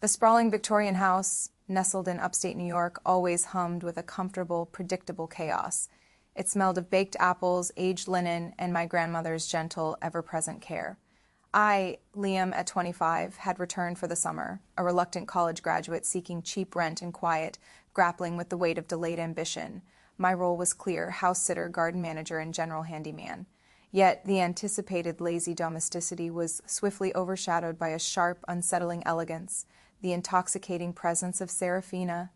The sprawling Victorian house, nestled in upstate New York, always hummed with a comfortable, predictable chaos. It smelled of baked apples, aged linen, and my grandmother's gentle, ever-present care. I, Liam, at 25, had returned for the summer, a reluctant college graduate seeking cheap rent and quiet, grappling with the weight of delayed ambition. My role was clear: house sitter, garden manager, and general handyman. Yet the anticipated lazy domesticity was swiftly overshadowed by a sharp, unsettling elegance, the intoxicating presence of Serafina.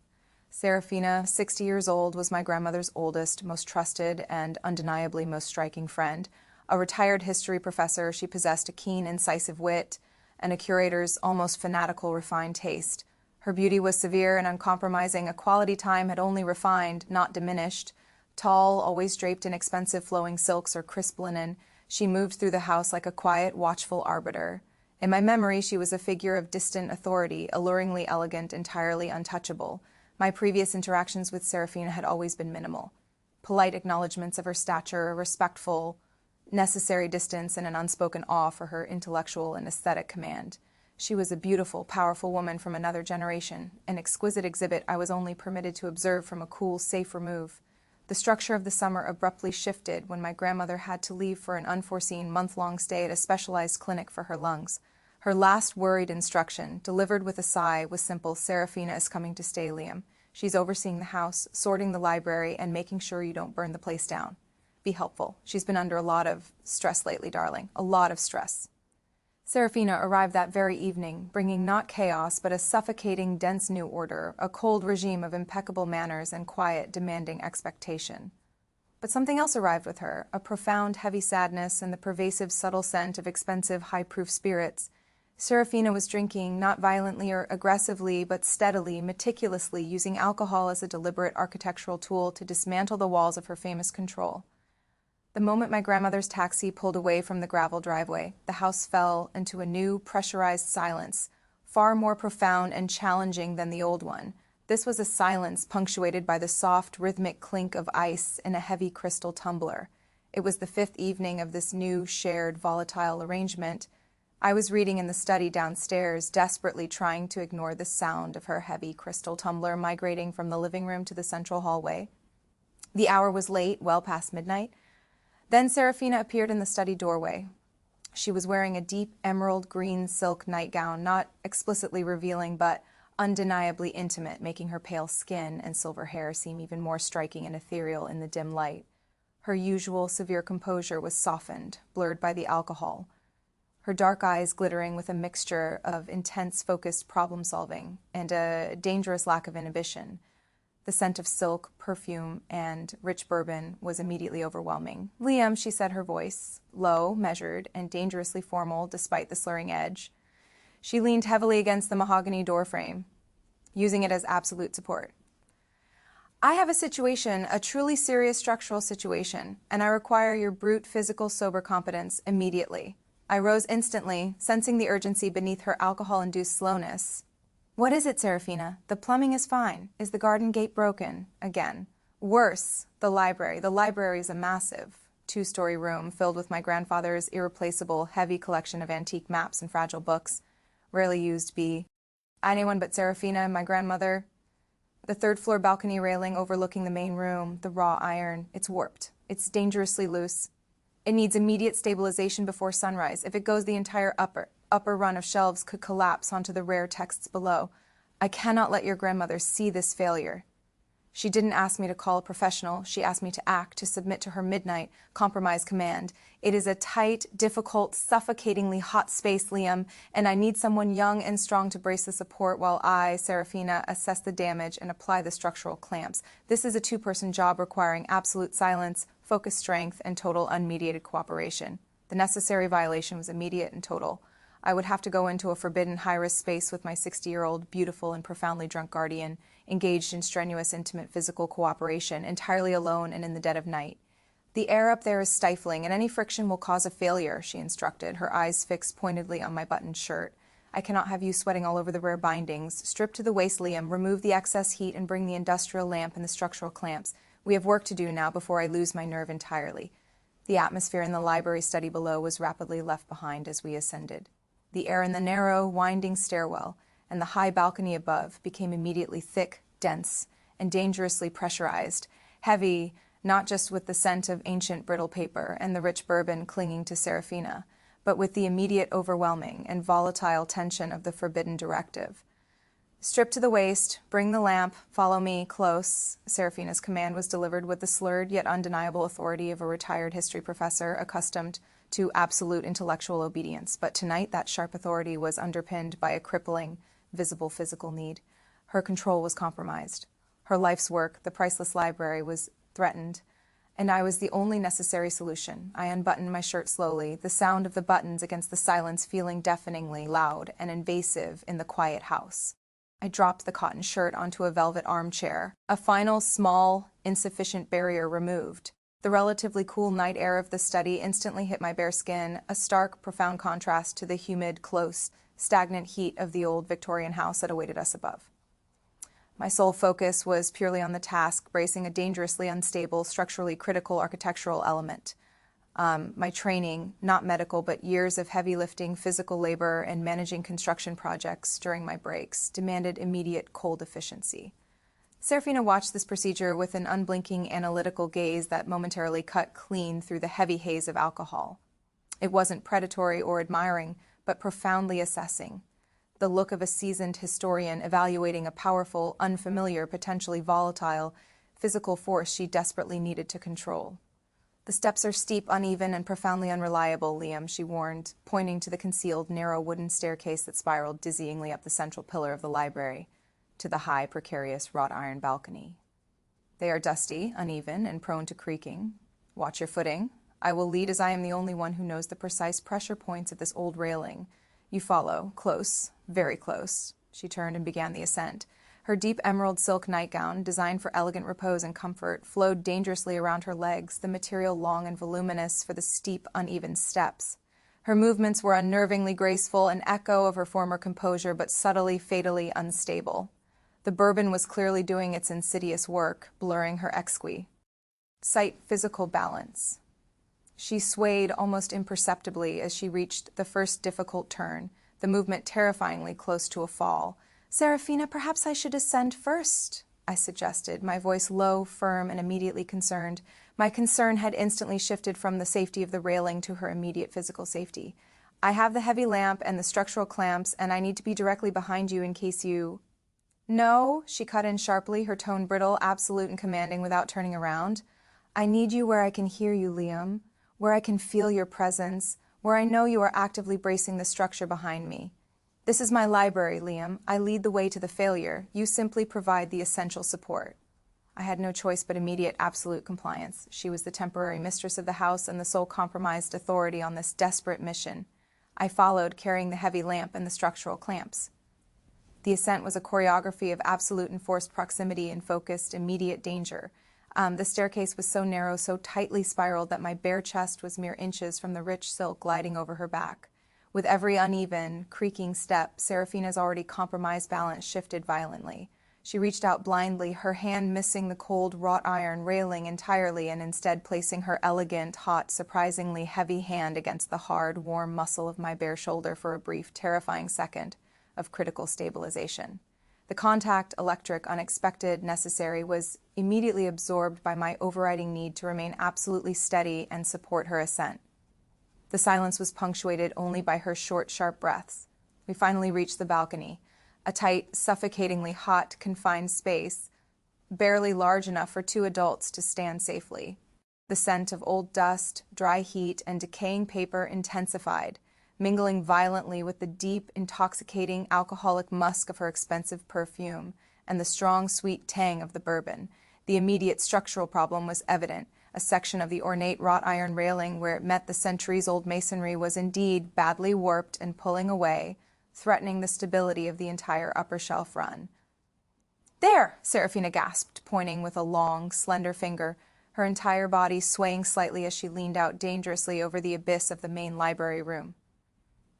Serafina, 60 years old, was my grandmother's oldest, most trusted, and undeniably most striking friend. A retired history professor, she possessed a keen, incisive wit and a curator's almost fanatical, refined taste. Her beauty was severe and uncompromising, a quality time had only refined, not diminished. Tall, always draped in expensive flowing silks or crisp linen, she moved through the house like a quiet, watchful arbiter. In my memory, she was a figure of distant authority, alluringly elegant, entirely untouchable. My previous interactions with Serafina had always been minimal. Polite acknowledgments of her stature, a respectful, necessary distance, and an unspoken awe for her intellectual and aesthetic command. She was a beautiful, powerful woman from another generation, an exquisite exhibit I was only permitted to observe from a cool, safe remove. The structure of the summer abruptly shifted when my grandmother had to leave for an unforeseen month-long stay at a specialized clinic for her lungs. Her last worried instruction, delivered with a sigh, was simple: Serafina is coming to stay, Liam. She's overseeing the house, sorting the library, and making sure you don't burn the place down. Be helpful. She's been under a lot of stress lately, darling. A lot of stress. Serafina arrived that very evening, bringing not chaos, but a suffocating, dense new order, a cold regime of impeccable manners and quiet, demanding expectation. But something else arrived with her, a profound, heavy sadness and the pervasive, subtle scent of expensive, high-proof spirits. Serafina was drinking, not violently or aggressively, but steadily, meticulously, using alcohol as a deliberate architectural tool to dismantle the walls of her famous control. The moment my grandmother's taxi pulled away from the gravel driveway, the house fell into a new, pressurized silence, far more profound and challenging than the old one. This was a silence punctuated by the soft, rhythmic clink of ice in a heavy crystal tumbler. It was the fifth evening of this new, shared, volatile arrangement. I was reading in the study downstairs, desperately trying to ignore the sound of her heavy crystal tumbler migrating from the living room to the central hallway. The hour was late, well past midnight. Then Serafina appeared in the study doorway. She was wearing a deep emerald green silk nightgown, not explicitly revealing, but undeniably intimate, making her pale skin and silver hair seem even more striking and ethereal in the dim light. Her usual severe composure was softened, blurred by the alcohol, her dark eyes glittering with a mixture of intense, focused problem-solving and a dangerous lack of inhibition. The scent of silk, perfume, and rich bourbon was immediately overwhelming. Liam, she said, her voice low, measured, and dangerously formal despite the slurring edge. She leaned heavily against the mahogany doorframe, using it as absolute support. I have a situation, a truly serious structural situation, and I require your brute physical sober competence immediately. I rose instantly, sensing the urgency beneath her alcohol-induced slowness. What is it, Serafina? The plumbing is fine. Is the garden gate broken? Again. Worse, the library. The library is a massive, two-story room filled with my grandfather's irreplaceable, heavy collection of antique maps and fragile books, rarely used by anyone but Serafina and my grandmother. The third-floor balcony railing overlooking the main room, the raw iron, it's warped. It's dangerously loose. It needs immediate stabilization before sunrise. If it goes, the entire upper run of shelves could collapse onto the rare texts below. I cannot let your grandmother see this failure. She didn't ask me to call a professional. She asked me to act, to submit to her midnight compromise command. It is a tight, difficult, suffocatingly hot space, Liam, and I need someone young and strong to brace the support while I, Serafina, assess the damage and apply the structural clamps. This is a two-person job requiring absolute silence, focused strength, and total unmediated cooperation. The necessary violation was immediate and total. I would have to go into a forbidden high-risk space with my 60-year-old, beautiful and profoundly drunk guardian, engaged in strenuous, intimate physical cooperation, entirely alone and in the dead of night. The air up there is stifling, and any friction will cause a failure, she instructed, her eyes fixed pointedly on my buttoned shirt. I cannot have you sweating all over the rare bindings. Strip to the waist, Liam, remove the excess heat and bring the industrial lamp and the structural clamps. We have work to do now before I lose my nerve entirely. The atmosphere in the library study below was rapidly left behind as we ascended. The air in the narrow, winding stairwell, and the high balcony above became immediately thick, dense, and dangerously pressurized, heavy not just with the scent of ancient brittle paper and the rich bourbon clinging to Serafina, but with the immediate overwhelming and volatile tension of the forbidden directive. "Strip to the waist, bring the lamp, follow me, close." Serafina's command was delivered with the slurred yet undeniable authority of a retired history professor accustomed to absolute intellectual obedience, but tonight that sharp authority was underpinned by a crippling, visible physical need. Her control was compromised. Her life's work, the priceless library, was threatened, and I was the only necessary solution. I unbuttoned my shirt slowly, the sound of the buttons against the silence feeling deafeningly loud and invasive in the quiet house. I dropped the cotton shirt onto a velvet armchair, a final, small, insufficient barrier removed. The relatively cool night air of the study instantly hit my bare skin, a stark, profound contrast to the humid, close, stagnant heat of the old Victorian house that awaited us above. My sole focus was purely on the task, bracing a dangerously unstable, structurally critical architectural element. My training, not medical, but years of heavy lifting, physical labor, and managing construction projects during my breaks, demanded immediate cold efficiency. Serafina watched this procedure with an unblinking analytical gaze that momentarily cut clean through the heavy haze of alcohol. It wasn't predatory or admiring, but profoundly assessing. The look of a seasoned historian evaluating a powerful, unfamiliar, potentially volatile, physical force she desperately needed to control. "The steps are steep, uneven, and profoundly unreliable, Liam," she warned, pointing to the concealed, narrow wooden staircase that spiraled dizzyingly up the central pillar of the library, to the high, precarious wrought-iron balcony. "They are dusty, uneven, and prone to creaking. Watch your footing. I will lead as I am the only one who knows the precise pressure points of this old railing. You follow, close, very close." She turned and began the ascent. Her deep emerald silk nightgown, designed for elegant repose and comfort, flowed dangerously around her legs, the material long and voluminous for the steep, uneven steps. Her movements were unnervingly graceful, an echo of her former composure, but subtly, fatally unstable. The bourbon was clearly doing its insidious work, blurring her exquis. Sight, physical balance. She swayed almost imperceptibly as she reached the first difficult turn, the movement terrifyingly close to a fall. "Serafina, perhaps I should ascend first," I suggested, my voice low, firm, and immediately concerned. My concern had instantly shifted from the safety of the railing to her immediate physical safety. "I have the heavy lamp and the structural clamps, and I need to be directly behind you in case you—" "No," she cut in sharply, her tone brittle, absolute, and commanding without turning around. "I need you where I can hear you, Liam, where I can feel your presence, where I know you are actively bracing the structure behind me. This is my library, Liam. I lead the way to the failure. You simply provide the essential support." I had no choice but immediate, absolute compliance. She was the temporary mistress of the house and the sole compromised authority on this desperate mission. I followed, carrying the heavy lamp and the structural clamps. The ascent was a choreography of absolute enforced proximity and focused, immediate danger. The staircase was so narrow, so tightly spiraled that my bare chest was mere inches from the rich silk gliding over her back. With every uneven, creaking step, Serafina's already compromised balance shifted violently. She reached out blindly, her hand missing the cold wrought iron railing entirely and instead placing her elegant, hot, surprisingly heavy hand against the hard, warm muscle of my bare shoulder for a brief, terrifying second of critical stabilization. The contact, electric, unexpected, necessary, was immediately absorbed by my overriding need to remain absolutely steady and support her ascent. The silence was punctuated only by her short, sharp breaths. We finally reached the balcony, a tight, suffocatingly hot, confined space, barely large enough for two adults to stand safely. The scent of old dust, dry heat, and decaying paper intensified, mingling violently with the deep, intoxicating, alcoholic musk of her expensive perfume and the strong, sweet tang of the bourbon. The immediate structural problem was evident. A section of the ornate wrought iron railing where it met the centuries-old masonry was indeed badly warped and pulling away, threatening the stability of the entire upper shelf run. "There!" Serafina gasped, pointing with a long, slender finger, her entire body swaying slightly as she leaned out dangerously over the abyss of the main library room.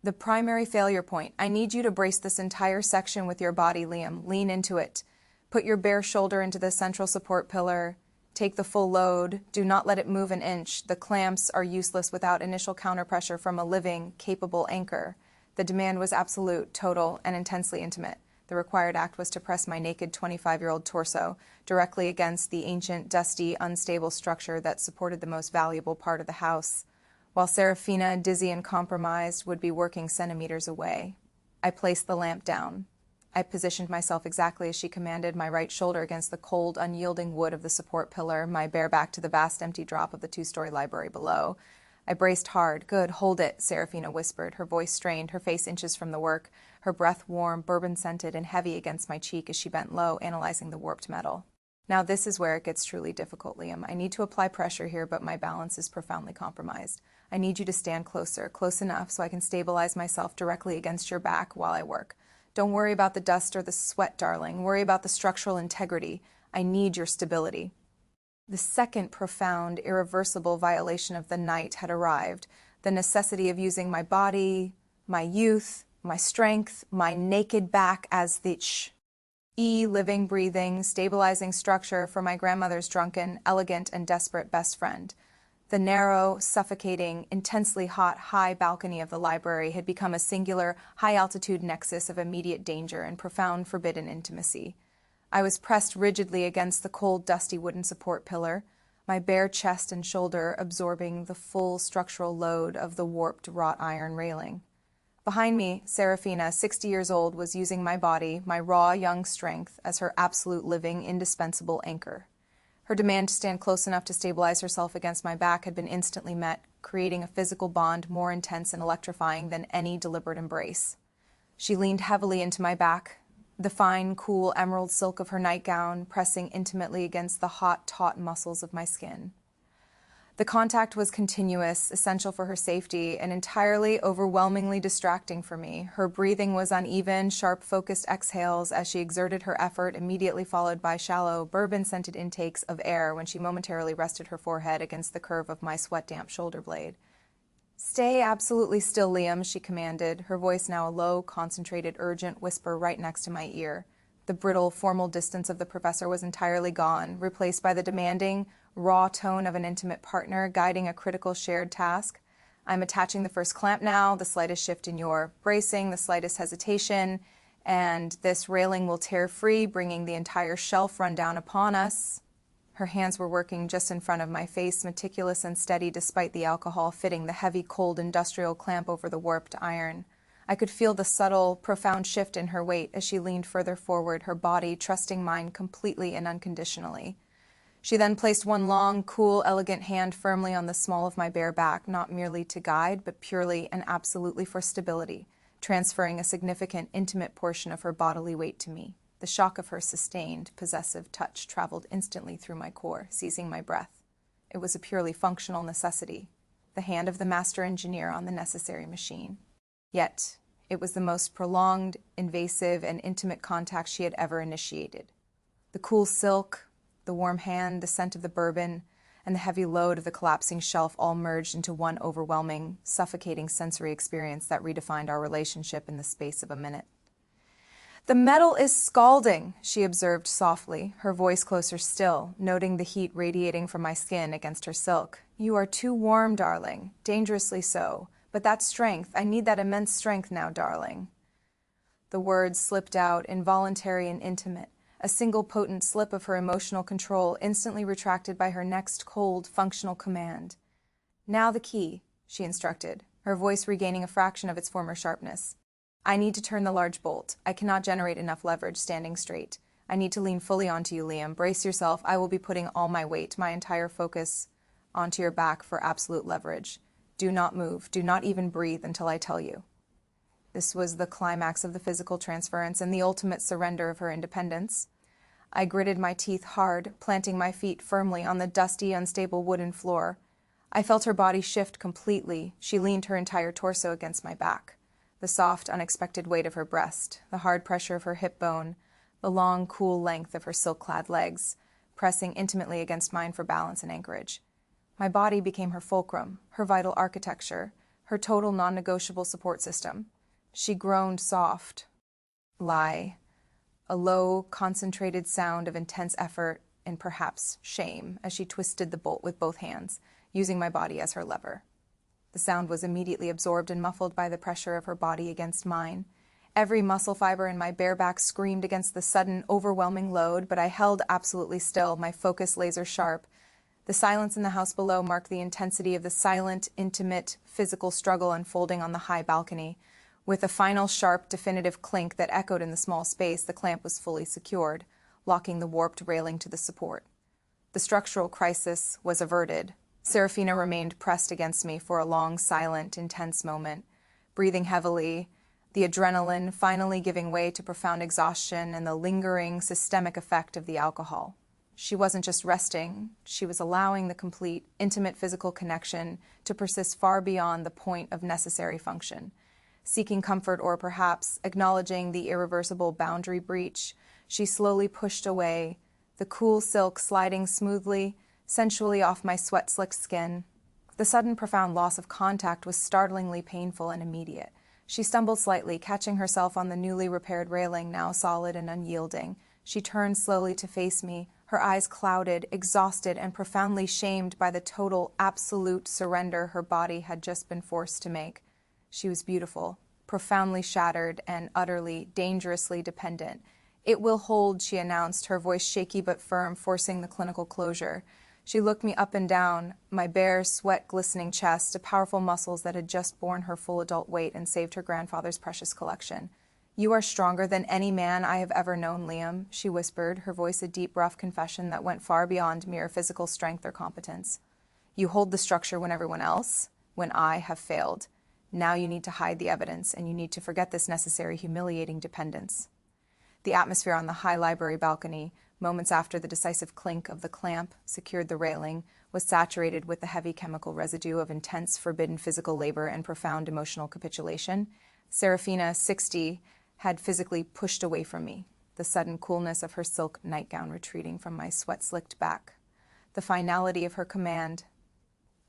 "The primary failure point. I need you to brace this entire section with your body, Liam. Lean into it. Put your bare shoulder into the central support pillar. Take the full load. Do not let it move an inch. The clamps are useless without initial counterpressure from a living, capable anchor. The demand was absolute, total, and intensely intimate. The required act was to press my naked 25-year-old torso directly against the ancient, dusty, unstable structure that supported the most valuable part of the house, while Serafina, dizzy and compromised, would be working centimeters away. I placed the lamp down. I positioned myself exactly as she commanded, my right shoulder against the cold, unyielding wood of the support pillar, my bare back to the vast empty drop of the two-story library below. I braced hard. "Good, hold it," Serafina whispered, her voice strained, her face inches from the work, her breath warm, bourbon-scented, and heavy against my cheek as she bent low, analyzing the warped metal. "Now this is where it gets truly difficult, Liam. I need to apply pressure here, but my balance is profoundly compromised. I need you to stand closer, close enough so I can stabilize myself directly against your back while I work. Don't worry about the dust or the sweat, darling. Worry about the structural integrity. I need your stability." The second profound, irreversible violation of the night had arrived, the necessity of using my body, my youth, my strength, my naked back as the living, breathing, stabilizing structure for my grandmother's drunken, elegant, and desperate best friend. The narrow, suffocating, intensely hot, high balcony of the library had become a singular, high-altitude nexus of immediate danger and profound forbidden intimacy. I was pressed rigidly against the cold, dusty wooden support pillar, my bare chest and shoulder absorbing the full structural load of the warped wrought iron railing. Behind me, Serafina, 60 years old, was using my body, my raw young strength, as her absolute living, indispensable anchor. Her demand to stand close enough to stabilize herself against my back had been instantly met, creating a physical bond more intense and electrifying than any deliberate embrace. She leaned heavily into my back, the fine, cool emerald silk of her nightgown pressing intimately against the hot, taut muscles of my skin. The contact was continuous, essential for her safety, and entirely overwhelmingly distracting for me. Her breathing was uneven, sharp-focused exhales as she exerted her effort, immediately followed by shallow, bourbon-scented intakes of air when she momentarily rested her forehead against the curve of my sweat-damp shoulder blade. "Stay absolutely still, Liam," she commanded, her voice now a low, concentrated, urgent whisper right next to my ear. The brittle, formal distance of the professor was entirely gone, replaced by the demanding, raw tone of an intimate partner guiding a critical shared task. "I'm attaching the first clamp now, the slightest shift in your bracing, the slightest hesitation, and this railing will tear free, bringing the entire shelf run down upon us." Her hands were working just in front of my face, meticulous and steady despite the alcohol fitting the heavy, cold, industrial clamp over the warped iron. I could feel the subtle, profound shift in her weight as she leaned further forward, her body trusting mine completely and unconditionally. She then placed one long, cool, elegant hand firmly on the small of my bare back, not merely to guide, but purely and absolutely for stability, transferring a significant, intimate portion of her bodily weight to me. The shock of her sustained, possessive touch traveled instantly through my core, seizing my breath. It was a purely functional necessity, the hand of the master engineer on the necessary machine. Yet, it was the most prolonged, invasive, and intimate contact she had ever initiated. The cool silk, the warm hand, the scent of the bourbon, and the heavy load of the collapsing shelf all merged into one overwhelming, suffocating sensory experience that redefined our relationship in the space of a minute. "The metal is scalding," she observed softly, her voice closer still, noting the heat radiating from my skin against her silk. "You are too warm, darling, dangerously so. But that strength, I need that immense strength now, darling." The words slipped out, involuntary and intimate, a single potent slip of her emotional control instantly retracted by her next cold, functional command. "Now the key," she instructed, her voice regaining a fraction of its former sharpness. "I need to turn the large bolt. I cannot generate enough leverage standing straight. I need to lean fully onto you, Liam. Brace yourself. I will be putting all my weight, my entire focus, onto your back for absolute leverage. Do not move. Do not even breathe until I tell you." This was the climax of the physical transference and the ultimate surrender of her independence. I gritted my teeth hard, planting my feet firmly on the dusty, unstable wooden floor. I felt her body shift completely. She leaned her entire torso against my back. The soft, unexpected weight of her breast, the hard pressure of her hip bone, the long, cool length of her silk-clad legs, pressing intimately against mine for balance and anchorage. My body became her fulcrum, her vital architecture, her total non-negotiable support system. She groaned soft, lie, a low, concentrated sound of intense effort and perhaps shame as she twisted the bolt with both hands, using my body as her lever. The sound was immediately absorbed and muffled by the pressure of her body against mine. Every muscle fiber in my bare back screamed against the sudden, overwhelming load, but I held absolutely still, my focus laser sharp. The silence in the house below marked the intensity of the silent, intimate, physical struggle unfolding on the high balcony. With a final sharp, definitive clink that echoed in the small space, the clamp was fully secured, locking the warped railing to the support. The structural crisis was averted. Serafina remained pressed against me for a long, silent, intense moment, breathing heavily, the adrenaline finally giving way to profound exhaustion and the lingering, systemic effect of the alcohol. She wasn't just resting, she was allowing the complete, intimate physical connection to persist far beyond the point of necessary function. Seeking comfort or perhaps acknowledging the irreversible boundary breach, she slowly pushed away, the cool silk sliding smoothly, sensually off my sweat-slicked skin. The sudden profound loss of contact was startlingly painful and immediate. She stumbled slightly, catching herself on the newly repaired railing, now solid and unyielding. She turned slowly to face me, her eyes clouded, exhausted, and profoundly shamed by the total, absolute surrender her body had just been forced to make. She was beautiful, profoundly shattered, and utterly, dangerously dependent. "It will hold," she announced, her voice shaky but firm, forcing the clinical closure. She looked me up and down, my bare, sweat-glistening chest, to powerful muscles that had just borne her full adult weight and saved her grandfather's precious collection. "You are stronger than any man I have ever known, Liam," she whispered, her voice a deep, rough confession that went far beyond mere physical strength or competence. "You hold the structure when everyone else, when I have failed. Now you need to hide the evidence, and you need to forget this necessary, humiliating dependence." The atmosphere on the high library balcony, moments after the decisive clink of the clamp secured the railing, was saturated with the heavy chemical residue of intense, forbidden physical labor and profound emotional capitulation. Serafina, 60, had physically pushed away from me, the sudden coolness of her silk nightgown retreating from my sweat-slicked back. The finality of her command,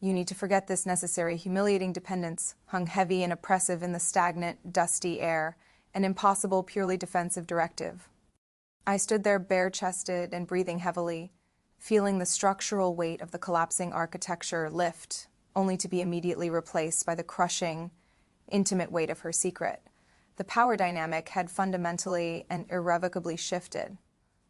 "You need to forget this necessary, humiliating dependence," hung heavy and oppressive in the stagnant, dusty air, an impossible, purely defensive directive. I stood there bare-chested and breathing heavily, feeling the structural weight of the collapsing architecture lift, only to be immediately replaced by the crushing, intimate weight of her secret. The power dynamic had fundamentally and irrevocably shifted.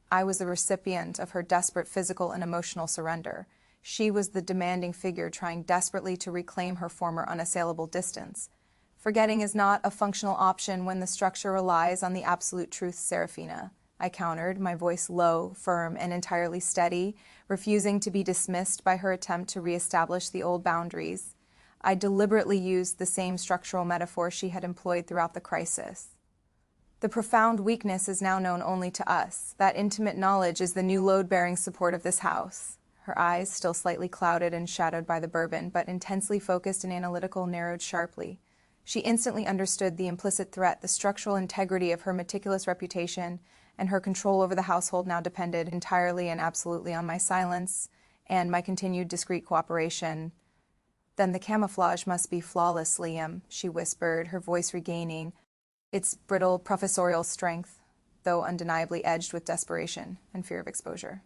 I was the recipient of her desperate physical and emotional surrender. She was the demanding figure trying desperately to reclaim her former unassailable distance. "Forgetting is not a functional option when the structure relies on the absolute truth, Serafina," I countered, my voice low, firm, and entirely steady, refusing to be dismissed by her attempt to reestablish the old boundaries. I deliberately used the same structural metaphor she had employed throughout the crisis. "The profound weakness is now known only to us. That intimate knowledge is the new load-bearing support of this house." Her eyes, still slightly clouded and shadowed by the bourbon, but intensely focused and analytical, narrowed sharply. She instantly understood the implicit threat, the structural integrity of her meticulous reputation, and her control over the household now depended entirely and absolutely on my silence and my continued discreet cooperation. "Then the camouflage must be flawless, Liam," she whispered, her voice regaining its brittle professorial strength, though undeniably edged with desperation and fear of exposure.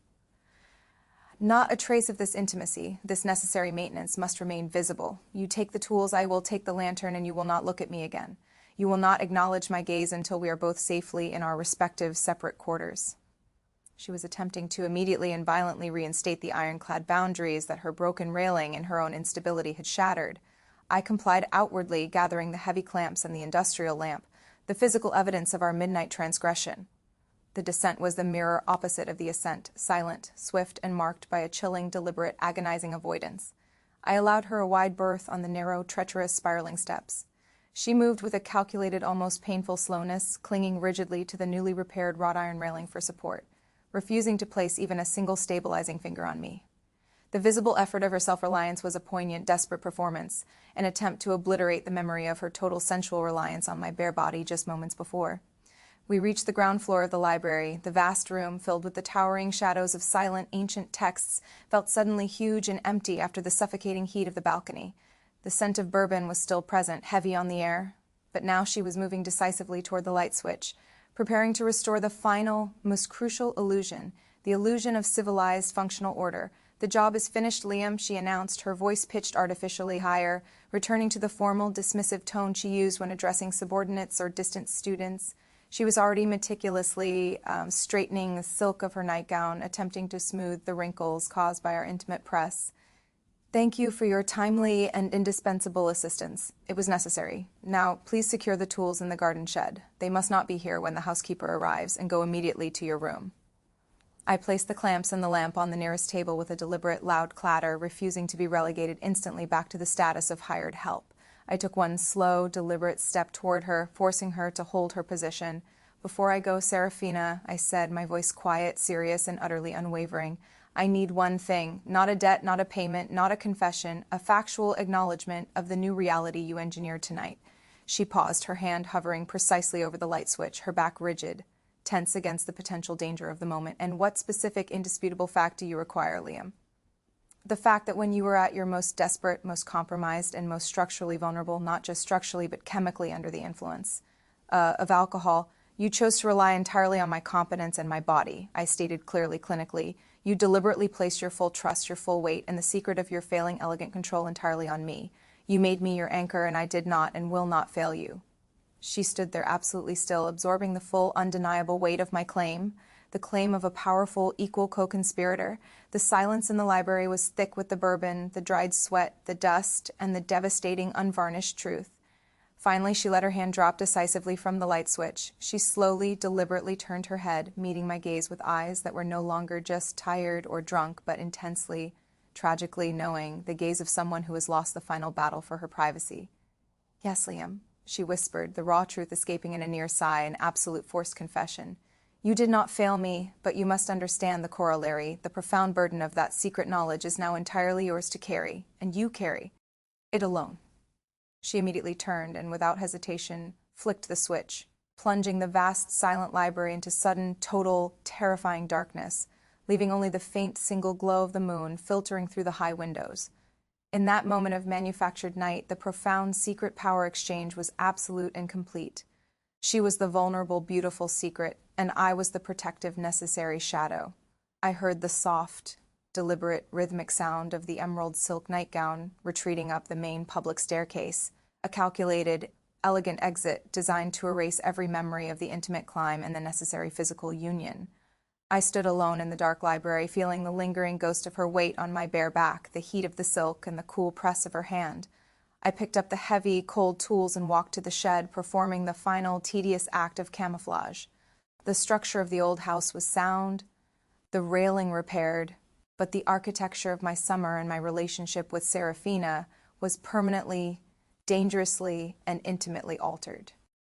"Not a trace of this intimacy, this necessary maintenance, must remain visible. You take the tools, I will take the lantern, and you will not look at me again. You will not acknowledge my gaze until we are both safely in our respective separate quarters." She was attempting to immediately and violently reinstate the ironclad boundaries that her broken railing and her own instability had shattered. I complied outwardly, gathering the heavy clamps and the industrial lamp, the physical evidence of our midnight transgression. The descent was the mirror opposite of the ascent, silent, swift, and marked by a chilling, deliberate, agonizing avoidance. I allowed her a wide berth on the narrow, treacherous, spiraling steps. She moved with a calculated, almost painful slowness, clinging rigidly to the newly repaired wrought iron railing for support, refusing to place even a single stabilizing finger on me. The visible effort of her self-reliance was a poignant, desperate performance, an attempt to obliterate the memory of her total sensual reliance on my bare body just moments before. We reached the ground floor of the library. The vast room, filled with the towering shadows of silent, ancient texts, felt suddenly huge and empty after the suffocating heat of the balcony. The scent of bourbon was still present, heavy on the air, but now she was moving decisively toward the light switch, preparing to restore the final, most crucial illusion, the illusion of civilized, functional order. "The job is finished, Liam," she announced, her voice pitched artificially higher, returning to the formal, dismissive tone she used when addressing subordinates or distant students. She was already meticulously straightening the silk of her nightgown, attempting to smooth the wrinkles caused by our intimate press. "Thank you for your timely and indispensable assistance. It was necessary. Now, please secure the tools in the garden shed. They must not be here when the housekeeper arrives, and go immediately to your room." I placed the clamps and the lamp on the nearest table with a deliberate, loud clatter, refusing to be relegated instantly back to the status of hired help. I took one slow, deliberate step toward her, forcing her to hold her position. "Before I go, Serafina," I said, my voice quiet, serious, and utterly unwavering, "I need one thing, not a debt, not a payment, not a confession, a factual acknowledgement of the new reality you engineered tonight." She paused, her hand hovering precisely over the light switch, her back rigid, tense against the potential danger of the moment. "And what specific, indisputable fact do you require, Liam?" "The fact that when you were at your most desperate, most compromised, and most structurally vulnerable, not just structurally but chemically under the influence of alcohol, you chose to rely entirely on my competence and my body," I stated clearly, clinically. "You deliberately placed your full trust, your full weight, and the secret of your failing elegant control entirely on me. You made me your anchor, and I did not and will not fail you." She stood there absolutely still, absorbing the full, undeniable weight of my claim, the claim of a powerful, equal co-conspirator. The silence in the library was thick with the bourbon, the dried sweat, the dust, and the devastating, unvarnished truth. Finally, she let her hand drop decisively from the light switch. She slowly, deliberately turned her head, meeting my gaze with eyes that were no longer just tired or drunk, but intensely, tragically knowing, the gaze of someone who has lost the final battle for her privacy. "Yes, Liam," she whispered, the raw truth escaping in a near sigh, an absolute forced confession. "You did not fail me, but you must understand the corollary. The profound burden of that secret knowledge is now entirely yours to carry, and you carry it alone." She immediately turned and, without hesitation, flicked the switch, plunging the vast, silent library into sudden, total, terrifying darkness, leaving only the faint single glow of the moon filtering through the high windows. In that moment of manufactured night, the profound secret power exchange was absolute and complete. She was the vulnerable, beautiful secret, and I was the protective, necessary shadow. I heard the soft, deliberate, rhythmic sound of the emerald silk nightgown retreating up the main public staircase, a calculated, elegant exit designed to erase every memory of the intimate climb and the necessary physical union. I stood alone in the dark library, feeling the lingering ghost of her weight on my bare back, the heat of the silk, and the cool press of her hand. I picked up the heavy, cold tools and walked to the shed, performing the final, tedious act of camouflage. The structure of the old house was sound, the railing repaired, but the architecture of my summer and my relationship with Serafina was permanently, dangerously, and intimately altered.